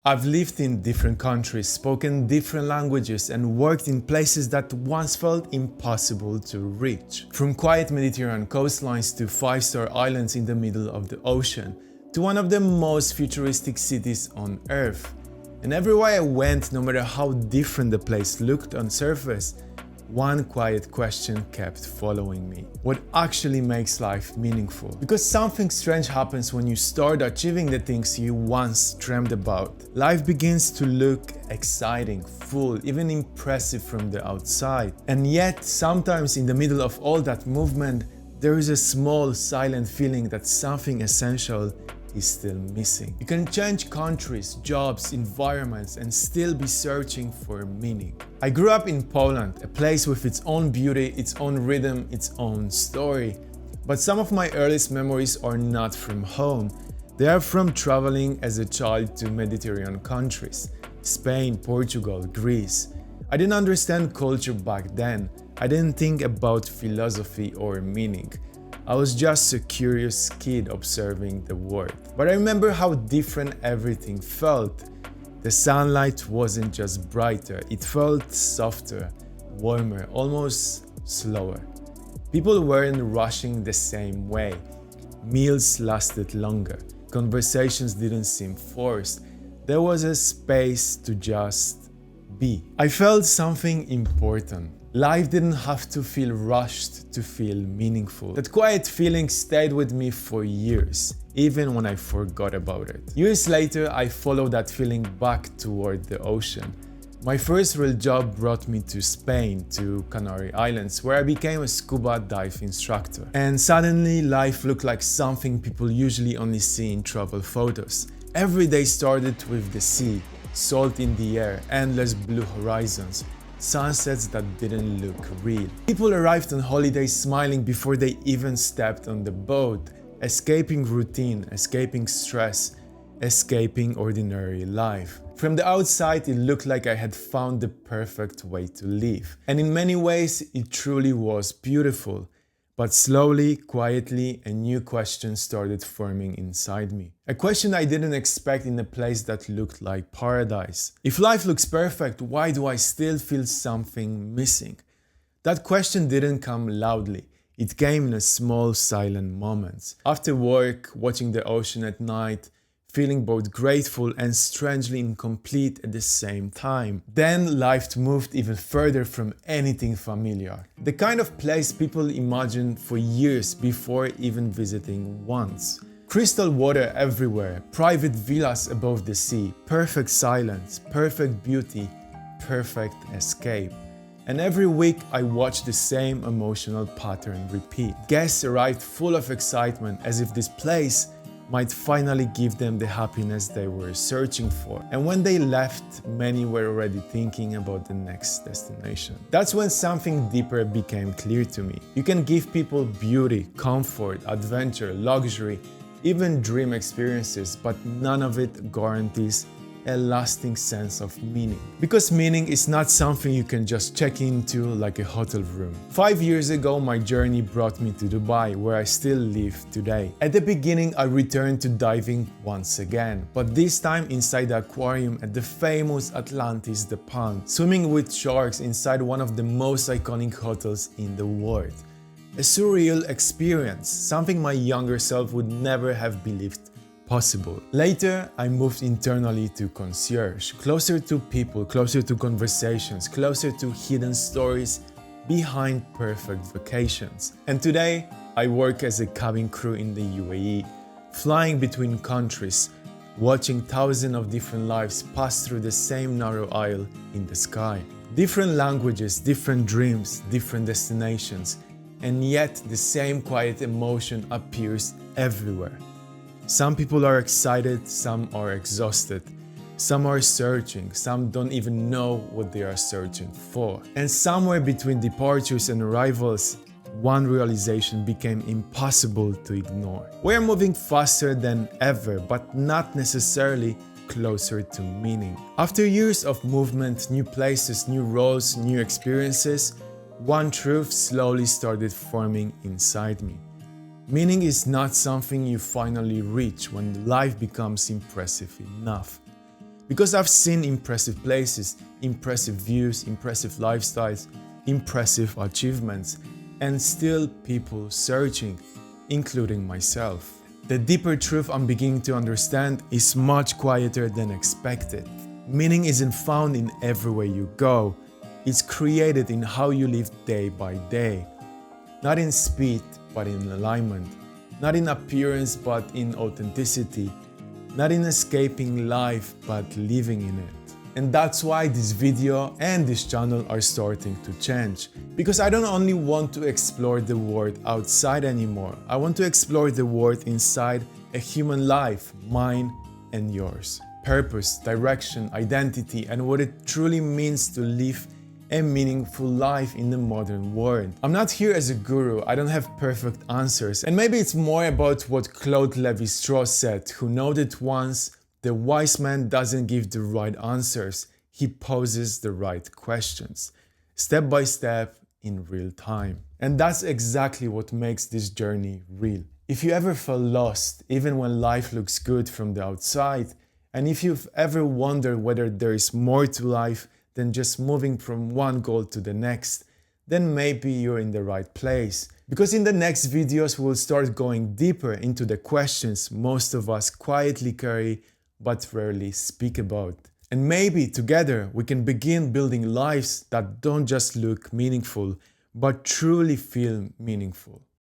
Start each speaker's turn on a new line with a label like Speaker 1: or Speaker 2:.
Speaker 1: I've lived in different countries, spoken different languages, and worked in places that once felt impossible to reach. From quiet Mediterranean coastlines to five-star islands in the middle of the ocean, to one of the most futuristic cities on Earth. And everywhere I went, no matter how different the place looked on surface, one quiet question kept following me. What actually makes life meaningful? Because something strange happens when you start achieving the things you once dreamed about. Life begins to look exciting, full, even impressive from the outside. And yet, sometimes in the middle of all that movement, there is a small, silent feeling that something essential is still missing. You can change countries, jobs, environments, and still be searching for meaning. I grew up in Poland, a place with its own beauty, its own rhythm, its own story. But some of my earliest memories are not from home. They are from traveling as a child to Mediterranean countries, Spain, Portugal, Greece. I didn't understand culture back then. I didn't think about philosophy or meaning. I was just a curious kid observing the world. But I remember how different everything felt. The sunlight wasn't just brighter, it felt softer, warmer, almost slower. People weren't rushing the same way. Meals lasted longer. Conversations didn't seem forced. There was a space to just be. I felt something important. Life didn't have to feel rushed to feel meaningful. That quiet feeling stayed with me for years, even when I forgot about it. Years later, I followed that feeling back toward the ocean. My first real job brought me to Spain, to Canary Islands, where I became a scuba dive instructor. And suddenly, life looked like something people usually only see in travel photos. Every day started with the sea, salt in the air, endless blue horizons, sunsets that didn't look real. People arrived on holidays smiling before they even stepped on the boat, escaping routine, escaping stress, escaping ordinary life. From the outside, it looked like I had found the perfect way to live. And in many ways, it truly was beautiful. But slowly, quietly, a new question started forming inside me. A question I didn't expect in a place that looked like paradise. If life looks perfect, why do I still feel something missing? That question didn't come loudly. It came in a small, silent moments. After work, watching the ocean at night, feeling both grateful and strangely incomplete at the same time. Then life moved even further from anything familiar. The kind of place people imagine for years before even visiting once. Crystal water everywhere, private villas above the sea, perfect silence, perfect beauty, perfect escape. And every week I watched the same emotional pattern repeat. Guests arrived full of excitement, as if this place might finally give them the happiness they were searching for. And when they left, many were already thinking about the next destination. That's when something deeper became clear to me. You can give people beauty, comfort, adventure, luxury, even dream experiences, but none of it guarantees a lasting sense of meaning. Because meaning is not something you can just check into like a hotel room. 5 years ago, my journey brought me to Dubai, where I still live today. At the beginning, I returned to diving once again, but this time inside the aquarium at the famous Atlantis The Palm, swimming with sharks inside one of the most iconic hotels in the world. A surreal experience, something my younger self would never have believed possible. Later, I moved internally to concierge, closer to people, closer to conversations, closer to hidden stories behind perfect vacations. And today, I work as a cabin crew in the UAE, flying between countries, watching thousands of different lives pass through the same narrow aisle in the sky. Different languages, different dreams, different destinations, and yet the same quiet emotion appears everywhere. Some people are excited, some are exhausted, some are searching, some don't even know what they are searching for. And somewhere between departures and arrivals, one realization became impossible to ignore. We are moving faster than ever, but not necessarily closer to meaning. After years of movement, new places, new roles, new experiences, one truth slowly started forming inside me. Meaning is not something you finally reach when life becomes impressive enough. Because I've seen impressive places, impressive views, impressive lifestyles, impressive achievements, and still people searching, including myself. The deeper truth I'm beginning to understand is much quieter than expected. Meaning isn't found in everywhere you go, it's created in how you live day by day. Not in speed, but in alignment. Not in appearance, but in authenticity. Not in escaping life, but living in it. And that's why this video and this channel are starting to change. Because I don't only want to explore the world outside anymore. I want to explore the world inside a human life, mine and yours. Purpose, direction, identity, and what it truly means to live a meaningful life in the modern world. I'm not here as a guru, I don't have perfect answers, and maybe it's more about what Claude Lévi-Strauss said, who noted once, "The wise man doesn't give the right answers, he poses the right questions, step by step in real time." And that's exactly what makes this journey real. If you ever felt lost, even when life looks good from the outside, and if you've ever wondered whether there is more to life than just moving from one goal to the next, then maybe you're in the right place. Because in the next videos we'll start going deeper into the questions most of us quietly carry but rarely speak about. And maybe together we can begin building lives that don't just look meaningful, but truly feel meaningful.